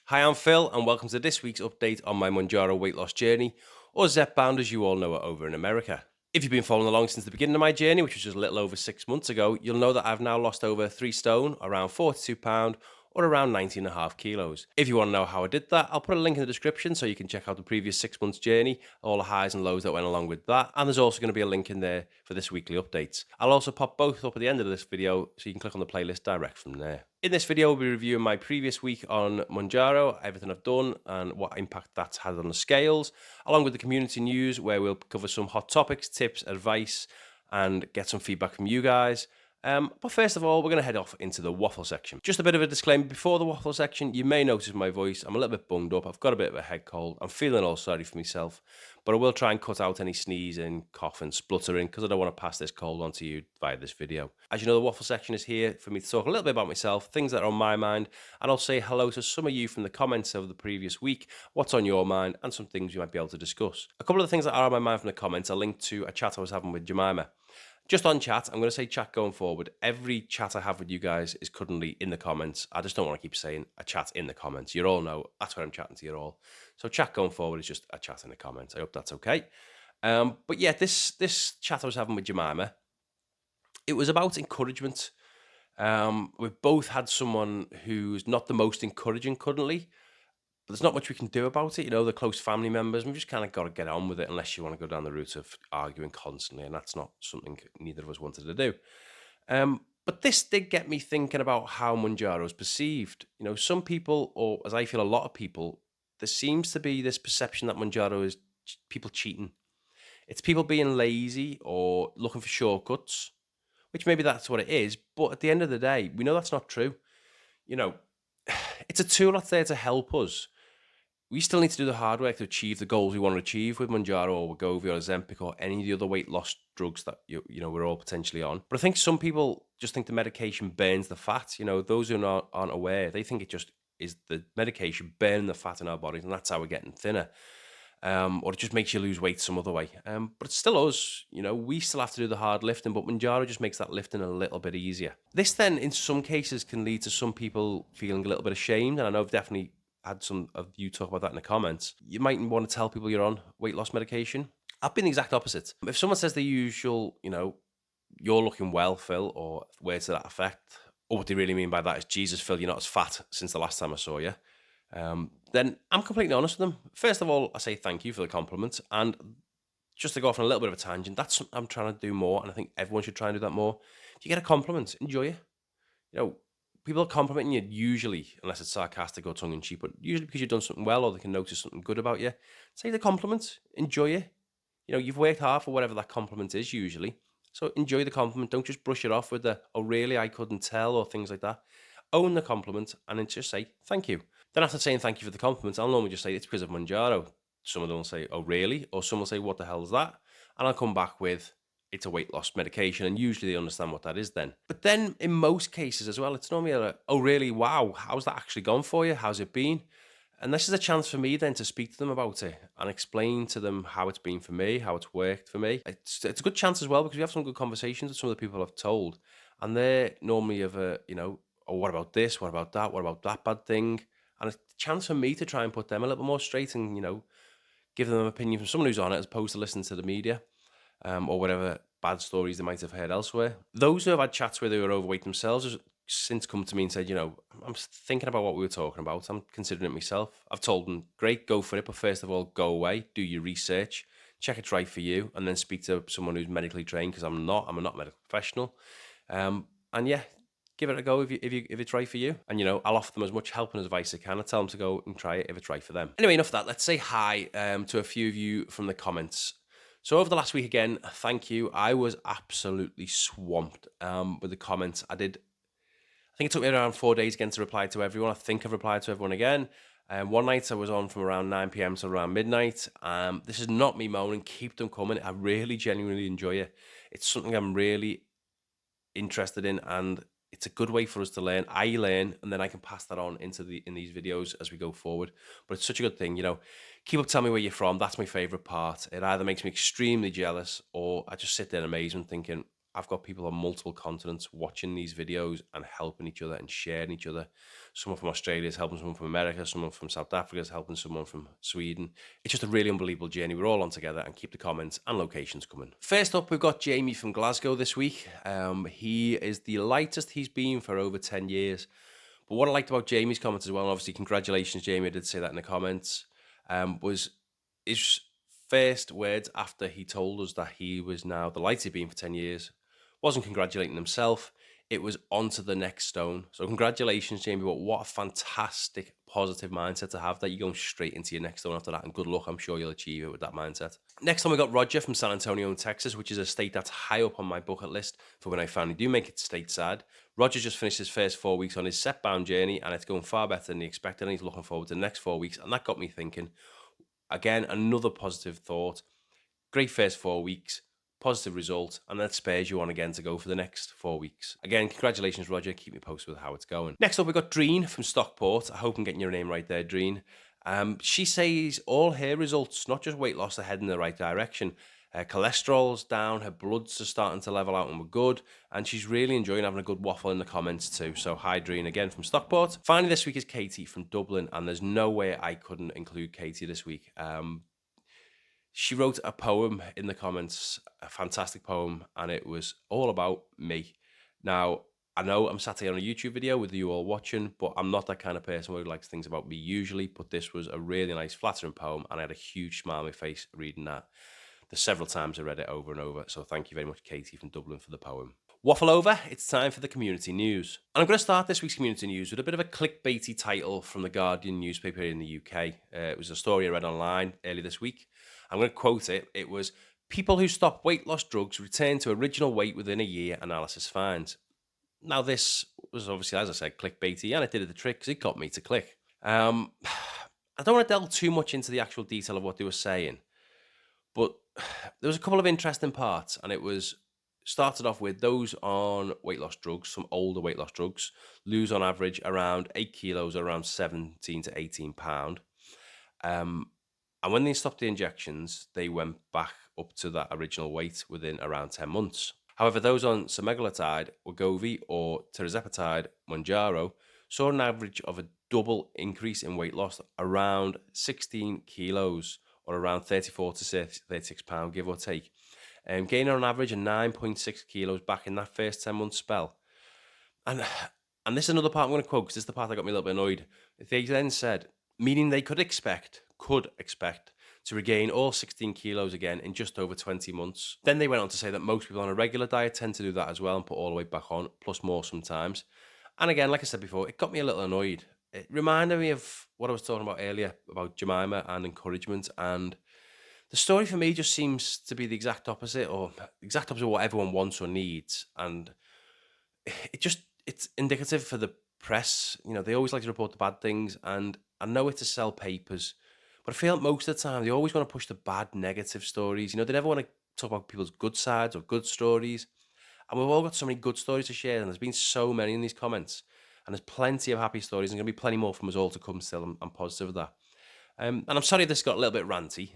Hi, I'm Phil, and welcome to this week's update on my Mounjaro weight loss journey, or ZepBound as you all know it over in America. If you've been following along since the beginning of my journey, which was just a little over 6 months ago, you'll know that I've now lost over 3 stone, around 42 pounds, or around 19.5 kilos. If you want to know how I did that, I'll put a link in the description so you can check out the previous 6 months journey, all the highs and lows that went along with that, and there's also going to be a link in there for this weekly updates. I'll also pop both up at the end of this video so you can click on the playlist direct from there. In this video, we'll be reviewing my previous week on Mounjaro, everything I've done and what impact that's had on the scales, along with the community news where we'll cover some hot topics, tips, advice, and get some feedback from you guys. But first of all, we're going to head off into the waffle section. Just a bit of a disclaimer before the waffle section, you may notice my voice, I'm a little bit bunged up, I've got a bit of a head cold, I'm feeling all sorry for myself, but I will try and cut out any sneezing, coughing, spluttering, because I don't want to pass this cold on to you via this video. As you know, the waffle section is here for me to talk a little bit about myself, things that are on my mind, and I'll say hello to some of you from the comments of the previous week, what's on your mind, and some things you might be able to discuss. A couple of the things that are on my mind from the comments are linked to a chat I was having with Jemima. Just on chat, I'm going to say chat going forward. Every chat I have with you guys is currently in the comments. I just don't want to keep saying a chat in the comments. You all know that's where I'm chatting to you all. So chat going forward is just a chat in the comments. I hope that's okay. But yeah, this chat I was having with Jemima, it was about encouragement. We've both had someone who's not the most encouraging currently, but there's not much we can do about it. You know, they're close family members. We've just kind of got to get on with it unless you want to go down the route of arguing constantly. And that's not something neither of us wanted to do. But this did get me thinking about how Mounjaro is perceived. You know, some people, or as I feel a lot of people, there seems to be this perception that Mounjaro is people cheating. It's people being lazy or looking for shortcuts, which maybe that's what it is. But at the end of the day, we know that's not true. You know, it's a tool that's there to help us. We still need to do the hard work to achieve the goals we want to achieve with Mounjaro or Wegovy or Ozempic or any of the other weight loss drugs that you know we're all potentially on. But I think some people just think the medication burns the fat. You know, those who aren't aware, they think it just is the medication burning the fat in our bodies, and that's how we're getting thinner. Or it just makes you lose weight some other way. But it's still us. You know, we still have to do the hard lifting, but Mounjaro just makes that lifting a little bit easier. This then, in some cases, can lead to some people feeling a little bit ashamed, and I know I've definitely had some of you talk about that in the comments. You might want to tell people you're on weight loss medication. I've been the exact opposite. If someone says the usual, you know, you're looking well, Phil, or words to that effect, or what they really mean by that is, Jesus, Phil, you're not as fat since the last time I saw you, then I'm completely honest with them. First of all, I say thank you for the compliment. And just to go off on a little bit of a tangent, that's something I'm trying to do more. And I think everyone should try and do that more. If you get a compliment, enjoy it. You know, people are complimenting you usually, unless it's sarcastic or tongue-in-cheek, but usually because you've done something well or they can notice something good about you. Say the compliment, enjoy it. You know, you've worked hard for whatever that compliment is usually. So enjoy the compliment. Don't just brush it off with the, oh, really, I couldn't tell, or things like that. Own the compliment and then just say, thank you. Then after saying thank you for the compliment, I'll normally just say, it's because of Mounjaro. Some of them will say, oh, really? Or some will say, what the hell is that? And I'll come back with, it's a weight loss medication, and usually they understand what that is then. But then in most cases as well, it's normally oh, really? Wow, how's that actually gone for you? How's it been? And this is a chance for me then to speak to them about it and explain to them how it's been for me, how it's worked for me. It's a good chance as well because we have some good conversations with some of the people I've told, and they're normally of a, you know, oh, what about this? What about that? What about that bad thing? And it's a chance for me to try and put them a little more straight and, you know, give them an opinion from someone who's on it as opposed to listening to the media. Or whatever bad stories they might have heard elsewhere. Those who have had chats where they were overweight themselves have since come to me and said, you know, I'm thinking about what we were talking about. I'm considering it myself. I've told them, great, go for it. But first of all, go away, do your research, check it's right for you, and then speak to someone who's medically trained, because I'm not a medical professional. And yeah, give it a go if it's right for you. And, you know, I'll offer them as much help and advice as I can. I tell them to go and try it if it's right for them. Anyway, enough of that. Let's say hi to a few of you from the comments. So over the last week again, thank you. I was absolutely swamped with the comments. I think it took me around 4 days again to reply to everyone. I think I've replied to everyone again. One night I was on from around 9 p.m. to around midnight. This is not me moaning. Keep them coming. I really genuinely enjoy it. It's something I'm really interested in, and it's a good way for us to learn. I learn, and then I can pass that on in these videos as we go forward. But it's such a good thing, you know. Keep up telling me where you're from. That's my favorite part. It either makes me extremely jealous, or I just sit there in amazement thinking, I've got people on multiple continents watching these videos and helping each other and sharing each other. Someone from Australia is helping someone from America, someone from South Africa is helping someone from Sweden. It's just a really unbelievable journey. We're all on together, and keep the comments and locations coming. First up, we've got Jamie from Glasgow this week. He is the lightest he's been for over 10 years. But what I liked about Jamie's comments as well, and obviously congratulations, Jamie, I did say that in the comments, was his first words after he told us that he was now the lightest he'd been for 10 years. Wasn't congratulating himself. It was on to the next stone. So congratulations, Jamie, but what a fantastic positive mindset to have, that you're going straight into your next stone after that, and good luck. I'm sure you'll achieve it with that mindset. Next time we got Roger from San Antonio in Texas, which is a state that's high up on my bucket list for when I finally do make it stateside. Roger just finished his first 4 weeks on his ZepBound journey, and it's going far better than he expected, and he's looking forward to the next 4 weeks, and that got me thinking. Again, another positive thought. Great first 4 weeks, positive result, and that spurs you on again to go for the next 4 weeks. Again, congratulations, Roger. Keep me posted with how it's going. Next up, we've got Dreen from Stockport. I hope I'm getting your name right there, Dreen. She says all her results, not just weight loss, are heading in the right direction. Her cholesterol's down, her bloods are starting to level out and we're good, and she's really enjoying having a good waffle in the comments too. So hi, Dreen, again from Stockport. Finally this week is Katie from Dublin, and there's no way I couldn't include Katie this week. She wrote a poem in the comments, a fantastic poem, and it was all about me. Now, I know I'm sat here on a YouTube video with you all watching, but I'm not that kind of person who likes things about me usually, but this was a really nice, flattering poem, and I had a huge smile on my face reading that. There's several times I read it over and over, so thank you very much, Katie from Dublin, for the poem. Waffle over, it's time for the community news. And I'm going to start this week's community news with a bit of a clickbaity title from the Guardian newspaper here in the UK. It was a story I read online earlier this week. I'm going to quote it. It was, "People who stop weight loss drugs return to original weight within a year, analysis finds." Now, this was obviously, as I said, clickbaity, and it did the trick because it got me to click. I don't want to delve too much into the actual detail of what they were saying, but there was a couple of interesting parts, and it was started off with those on weight loss drugs, some older weight loss drugs, lose on average around 8 kilos or around 17 to 18 pound. And when they stopped the injections, they went back up to that original weight within around 10 months. However, those on semaglutide, Wegovy, or tirzepatide, Mounjaro, saw an average of a double increase in weight loss, around 16 kilos, or around 34 to 36 pound, give or take. Gaining on average of 9.6 kilos back in that first 10-month spell. And this is another part I'm going to quote, because this is the part that got me a little bit annoyed. They then said, meaning they could expect to regain all 16 kilos again in just over 20 months. Then they went on to say that most people on a regular diet tend to do that as well and put all the weight back on, plus more sometimes. And again, like I said before, it got me a little annoyed. It reminded me of what I was talking about earlier about Jemima and encouragement, and the story for me just seems to be the exact opposite, or exact opposite of what everyone wants or needs. And it's indicative for the press. You know, they always like to report the bad things, and I know it's to sell papers, but I feel like most of the time they always want to push the bad, negative stories. You know, they never want to talk about people's good sides or good stories. And we've all got so many good stories to share, and there's been so many in these comments. And there's plenty of happy stories, and going to be plenty more from us all to come still. I'm positive of that. And I'm sorry this got a little bit ranty,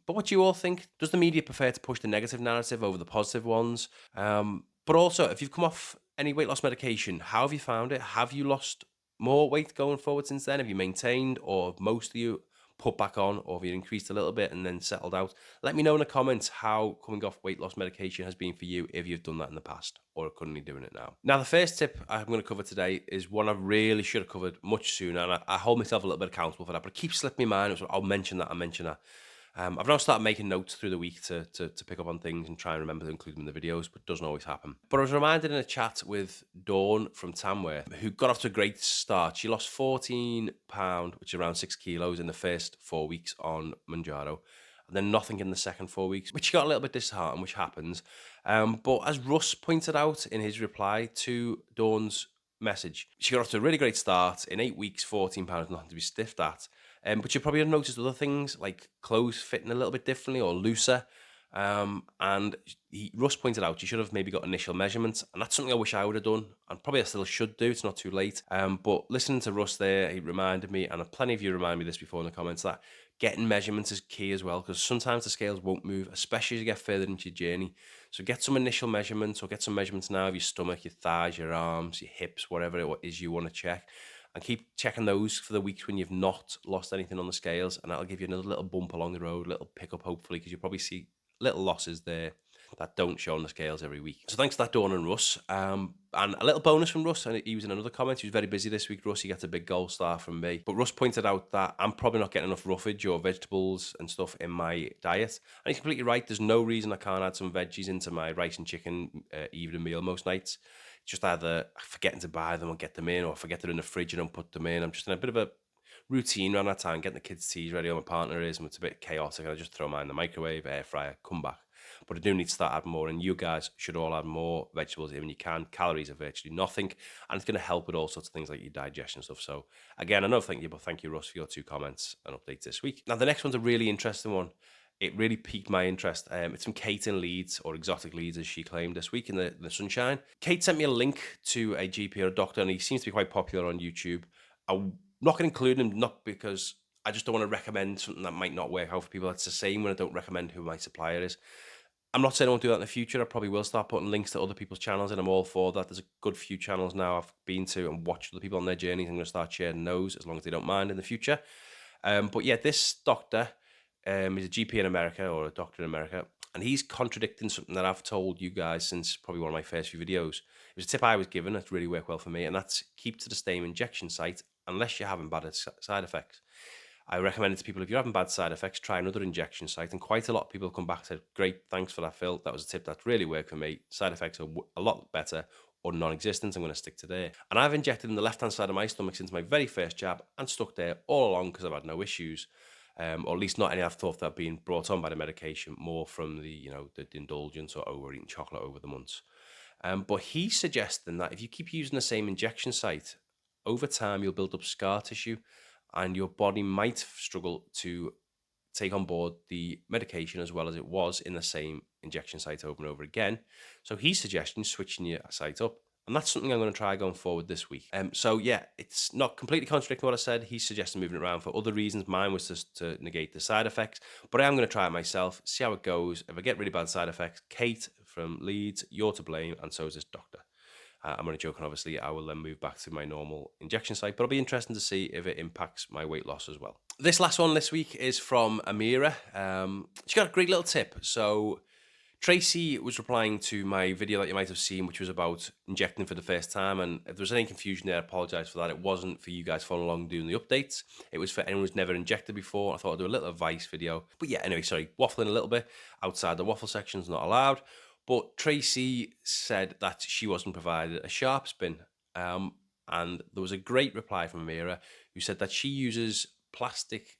but what do you all think? Does the media prefer to push the negative narrative over the positive ones? But also, if you've come off any weight loss medication, how have you found it? Have you lost more weight going forward since then? Have you maintained, or most of you put back on, or have you increased a little bit and then settled out? Let me know in the comments how coming off weight loss medication has been for you, if you've done that in the past or are currently doing it now. Now, the first tip I'm going to cover today is one I really should have covered much sooner, and I hold myself a little bit accountable for that, but it keeps slipping my mind. So I'll mention that. I've now started making notes through the week to pick up on things and try and remember to include them in the videos, but it doesn't always happen. But I was reminded in a chat with Dawn from Tamworth, who got off to a great start. She lost 14 pound, which is around 6 kilos, in the first 4 weeks on Mounjaro, and then nothing in the second 4 weeks, which she got a little bit disheartened, which happens. But as Russ pointed out in his reply to Dawn's message, she got off to a really great start. In 8 weeks, 14 pounds, nothing to be stiffed at. But you probably have noticed other things like clothes fitting a little bit differently or looser. And Russ pointed out you should have maybe got initial measurements, and that's something I wish I would have done, and probably I still should do. It's not too late. But listening to Russ there, he reminded me, and plenty of you remind me this before in the comments, that getting measurements is key as well, because sometimes the scales won't move, especially as you get further into your journey. So get some initial measurements, or get some measurements now of your stomach, your thighs, your arms, your hips, whatever it is you want to check. And keep checking those for the weeks when you've not lost anything on the scales, and that'll give you another little bump along the road, little pickup hopefully, because you'll probably see little losses there that don't show on the scales every week. So thanks to that, Dawn and Russ. And a little bonus from Russ, and he was in another comment. He was very busy this week, Russ. He gets a big gold star from me. But Russ pointed out that I'm probably not getting enough roughage or vegetables and stuff in my diet. And he's completely right. There's no reason I can't add some veggies into my rice and chicken evening meal most nights. It's just either forgetting to buy them or get them in, or forget they're in the fridge and don't put them in. I'm just in a bit of a routine around that time, getting the kids' teas ready, or my partner is, and it's a bit chaotic. I just throw mine in the microwave, air fryer, come back. But I do need to start adding more, and you guys should all add more vegetables in when you can. Calories are virtually nothing, and it's going to help with all sorts of things like your digestion stuff. So again, I know thank you, but thank you, Russ, for your 2 comments and updates this week. Now the next one's a really interesting one. It really piqued my interest. It's from Kate in Leeds, or Exotic Leeds, as she claimed this week in the sunshine. Kate sent me a link to a GP or a doctor, and he seems to be quite popular on YouTube. I'm not going to include him, not because I just don't want to recommend something that might not work out for people. It's the same when I don't recommend who my supplier is. I'm not saying I won't do that in the future. I probably will start putting links to other people's channels, and I'm all for that. There's a good few channels now I've been to and watched other people on their journeys. I'm going to start sharing those as long as they don't mind in the future. But yeah, this doctor is a GP in America, or a doctor in America, and he's contradicting something that I've told you guys since probably one of my first few videos. It was a tip I was given that's really worked well for me, and that's keep to the same injection site unless you're having bad side effects. I recommend it to people, if you're having bad side effects, try another injection site. And quite a lot of people come back and said, great, thanks for that, Phil. That was a tip that really worked for me. Side effects are a lot better or non-existent. I'm going to stick to there. And I've injected in the left-hand side of my stomach since my very first jab, and stuck there all along because I've had no issues. Or at least not any I've thought that have been brought on by the medication, more from the, the indulgence or overeating chocolate over the months. But he's suggesting that if you keep using the same injection site, over time you'll build up scar tissue, and your body might struggle to take on board the medication as well as it was in the same injection site over and over again. So he's suggesting switching your site up, and that's something I'm going to try going forward this week. So yeah, it's not completely contradicting what I said. He's suggesting moving it around for other reasons. Mine was just to negate the side effects, but I am going to try it myself, see how it goes. If I get really bad side effects, Kate from Leeds, you're to blame, and so is this doctor. I'm only joking, obviously. I will then move back to my normal injection site, but it'll be interesting to see if it impacts my weight loss as well. This last one this week is from Amira. She got a great little tip. So Tracy was replying to my video that you might have seen, which was about injecting for the first time. And if there was any confusion there, I apologize for that. It wasn't for you guys following along doing the updates. It was for anyone who's never injected before. I thought I'd do a little advice video. But yeah, anyway, sorry, waffling a little bit. Outside the waffle section is not allowed. But Tracy said that she wasn't provided a sharp spin. And there was a great reply from Amira, who said that she uses plastic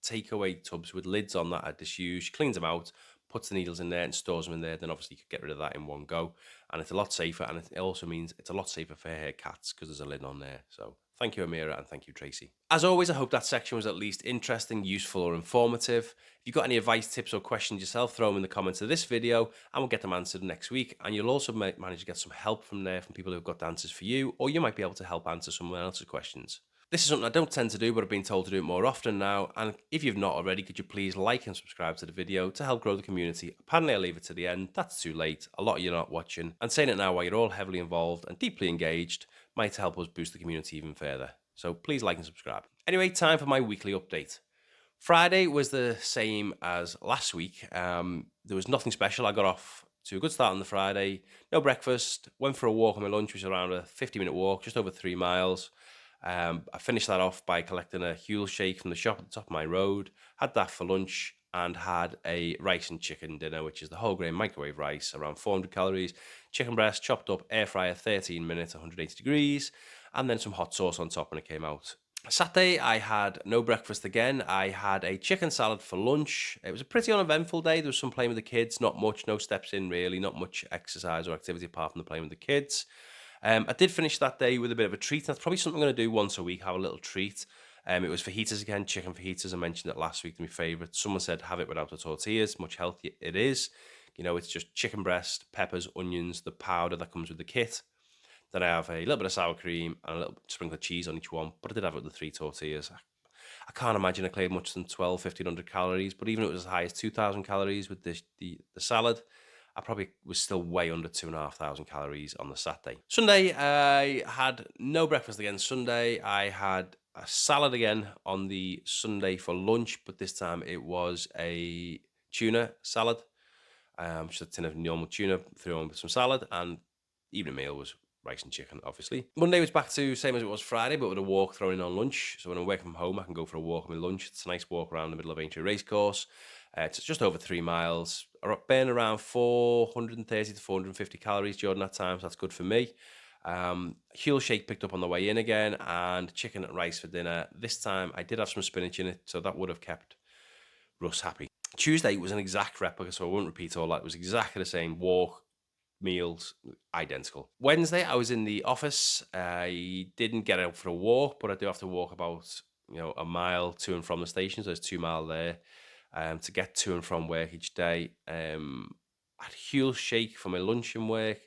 takeaway tubs with lids on that are disused. She cleans them out, puts the needles in there and stores them in there. Then obviously you could get rid of that in one go. And it's a lot safer. And it also means it's a lot safer for her cats because there's a lid on there. So thank you, Amira, and thank you, Tracy. As always, I hope that section was at least interesting, useful, or informative. If you've got any advice, tips, or questions yourself, throw them in the comments of this video, and we'll get them answered next week. And you'll also manage to get some help from there from people who've got answers for you, or you might be able to help answer someone else's questions. This is something I don't tend to do, but I've been told to do it more often now. And if you've not already, could you please like and subscribe to the video to help grow the community? Apparently, I'll leave it to the end. That's too late. A lot of you are not watching. And saying it now while you're all heavily involved and deeply engaged might help us boost the community even further. So please like and subscribe. Anyway, time for my weekly update. Friday was the same as last week. There was nothing special. I got off to a good start on the Friday. No breakfast. Went for a walk on my lunch, which was around a 50-minute walk, just over 3 miles. I finished that off by collecting a Huel shake from the shop at the top of my road. Had that for lunch and had a rice and chicken dinner, which is the whole grain microwave rice, around 400 calories. Chicken breast chopped up, air fryer, 13 minutes, 180 degrees, and then some hot sauce on top when it came out. Saturday, I had no breakfast again. I had a chicken salad for lunch. It was a pretty uneventful day. There was some playing with the kids, not much, no steps in really, not much exercise or activity apart from the playing with the kids. I did finish that day with a bit of a treat. That's probably something I'm going to do once a week, have a little treat. It was fajitas again, chicken fajitas. I mentioned it last week, my favourite. Someone said have it without the tortillas, much healthier it is. You know, it's just chicken breast, peppers, onions, the powder that comes with the kit. Then I have a little bit of sour cream and a little sprinkle of cheese on each one, but I did have it with the 3 tortillas. I can't imagine I cleared much than 1,200 calories, but even if it was as high as 2,000 calories with the salad, I probably was still way under 2,500 calories on the Saturday. Sunday, I had no breakfast again. Sunday, I had a salad again on the Sunday for lunch, but this time it was a tuna salad. Just a tin of normal tuna, threw on with some salad, and evening meal was rice and chicken, obviously. Monday was back to same as it was Friday, but with a walk thrown in on lunch. So when I'm working from home, I can go for a walk on my lunch. It's a nice walk around the middle of Aintree Racecourse. It's just over 3 miles. I burn around 430 to 450 calories during that time, so that's good for me. Huel shake picked up on the way in again, and chicken and rice for dinner. This time I did have some spinach in it, so that would have kept Russ happy. Tuesday was an exact replica, so I won't repeat all that. It was exactly the same walk, meals, identical. Wednesday, I was in the office. I didn't get out for a walk, but I do have to walk about, a mile to and from the station. So there's 2 mile there to get to and from work each day. I had Huel shake for my lunch and work,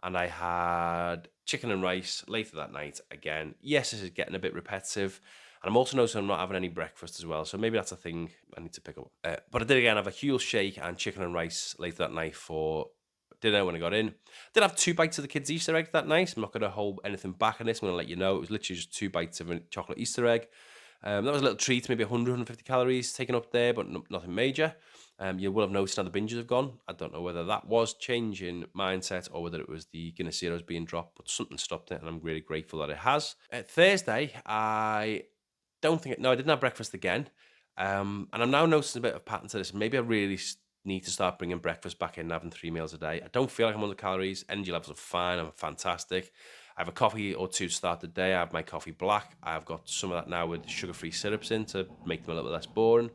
and I had chicken and rice later that night again. Yes, this is getting a bit repetitive. And I'm also noticing I'm not having any breakfast as well. So maybe that's a thing I need to pick up. But I did again have a Huel shake and chicken and rice later that night for dinner when I got in. Did have 2 bites of the kids' Easter egg that night. I'm not going to hold anything back on this. I'm going to let you know. It was literally just 2 bites of a chocolate Easter egg. That was a little treat, maybe 100, 150 calories taken up there, but nothing major. You will have noticed how the binges have gone. I don't know whether that was change in mindset or whether it was the Guinness Zeros being dropped, but something stopped it, and I'm really grateful that it has. Thursday, I didn't have breakfast again. And I'm now noticing a bit of a pattern to this. Maybe I really need to start bringing breakfast back in and having 3 meals a day. I don't feel like I'm under calories. Energy levels are fine. I'm fantastic. I have a coffee or 2 to start the day. I have my coffee black. I've got some of that now with sugar-free syrups in to make them a little bit less boring.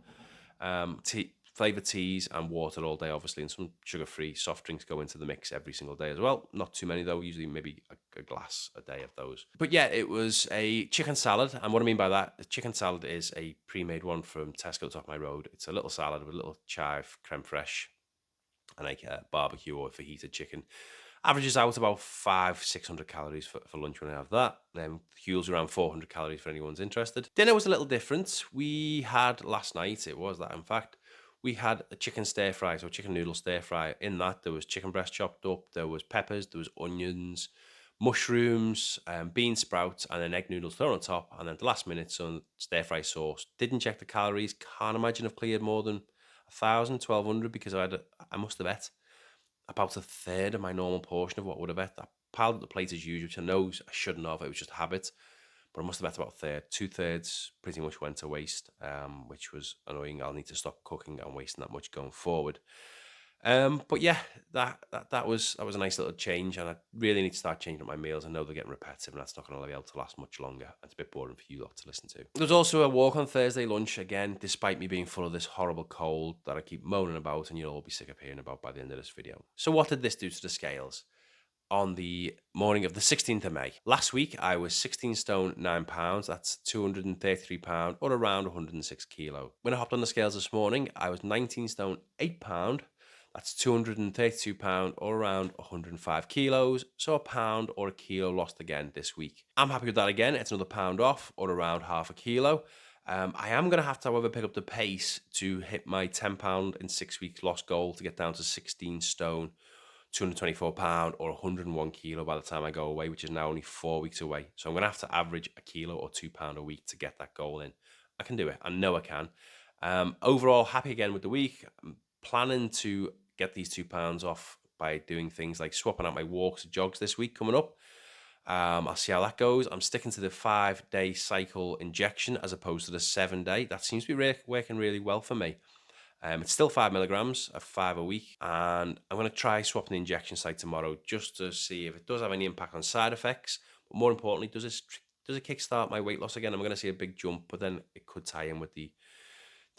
Flavoured teas and water all day, obviously, and some sugar-free soft drinks go into the mix every single day as well. Not too many, though. Usually maybe a glass a day of those. But yeah, it was a chicken salad. And what I mean by that, the chicken salad is a pre-made one from Tesco at the top of my road. It's a little salad with a little chive, creme fraiche, and like barbecue or fajita chicken. Averages out about 500-600 calories for lunch when I have that. Huel's around 400 calories for anyone's interested. Dinner was a little different. We had last night, it was that in fact, we had a chicken stir fry, so chicken noodle stir fry. In that, there was chicken breast chopped up, there was peppers, there was onions, mushrooms, bean sprouts, and then egg noodles thrown on top. And then at the last minute, some stir fry sauce. Didn't check the calories. Can't imagine I've cleared more than 1,000, 1,200 because I must have ate about a third of my normal portion of what I would have ate. I piled up the plate as usual, which I know I shouldn't have. It was just habit. But I must have ate about a third. 2/3 pretty much went to waste, which was annoying. I'll need to stop cooking and wasting that much going forward. But yeah, that was a nice little change, and I really need to start changing up my meals. I know they're getting repetitive, and that's not going to be able to last much longer. It's a bit boring for you lot to listen to. There was also a walk on Thursday lunch, again, despite me being full of this horrible cold that I keep moaning about, and you'll all be sick of hearing about by the end of this video. So what did this do to the scales? On the morning of the 16th of May. Last week, I was 16 stone, 9 pounds. That's 233 pound or around 106 kilo. When I hopped on the scales this morning, I was 19 stone, 8 pound. That's 232 pound or around 105 kilos. So a pound or a kilo lost again this week. I'm happy with that again. It's another pound off or around half a kilo. I am going to have to, however, pick up the pace to hit my 10 pound in 6 weeks lost goal to get down to 16 stone. 224 pound or 101 kilo by the time I go away, which is now only 4 weeks away. So I'm going to have to average a kilo or 2 pound a week to get that goal in. I can do it. I know I can. Overall, happy again with the week. I'm planning to get these 2 pounds off by doing things like swapping out my walks and jogs this week coming up. I'll see how that goes. I'm sticking to the 5-day cycle injection as opposed to the 7-day. That seems to be working really well for me. It's still 5 milligrams of 5 a week, and I'm going to try swapping the injection site tomorrow just to see if it does have any impact on side effects. But more importantly, does it kickstart my weight loss again? I'm going to see a big jump, but then it could tie in with the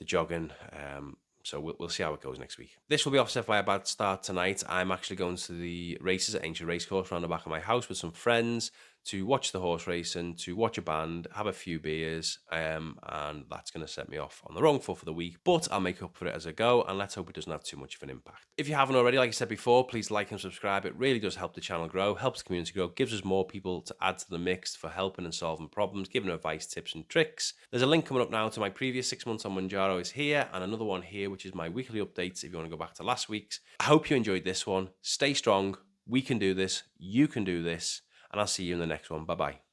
jogging. So we'll see how it goes next week. This will be offset by a bad start tonight. I'm actually going to the races at Aintree Racecourse around the back of my house with some friends to watch the horse racing, to watch a band, have a few beers, and that's going to set me off on the wrong foot for the week. But I'll make up for it as I go, and let's hope it doesn't have too much of an impact. If you haven't already, like I said before, please like and subscribe. It really does help the channel grow, helps the community grow, gives us more people to add to the mix for helping and solving problems, giving advice, tips, and tricks. There's a link coming up now to my previous 6 months on Mounjaro is here, and another one here, which is my weekly updates if you want to go back to last week's. I hope you enjoyed this one. Stay strong. We can do this. You can do this. And I'll see you in the next one. Bye-bye.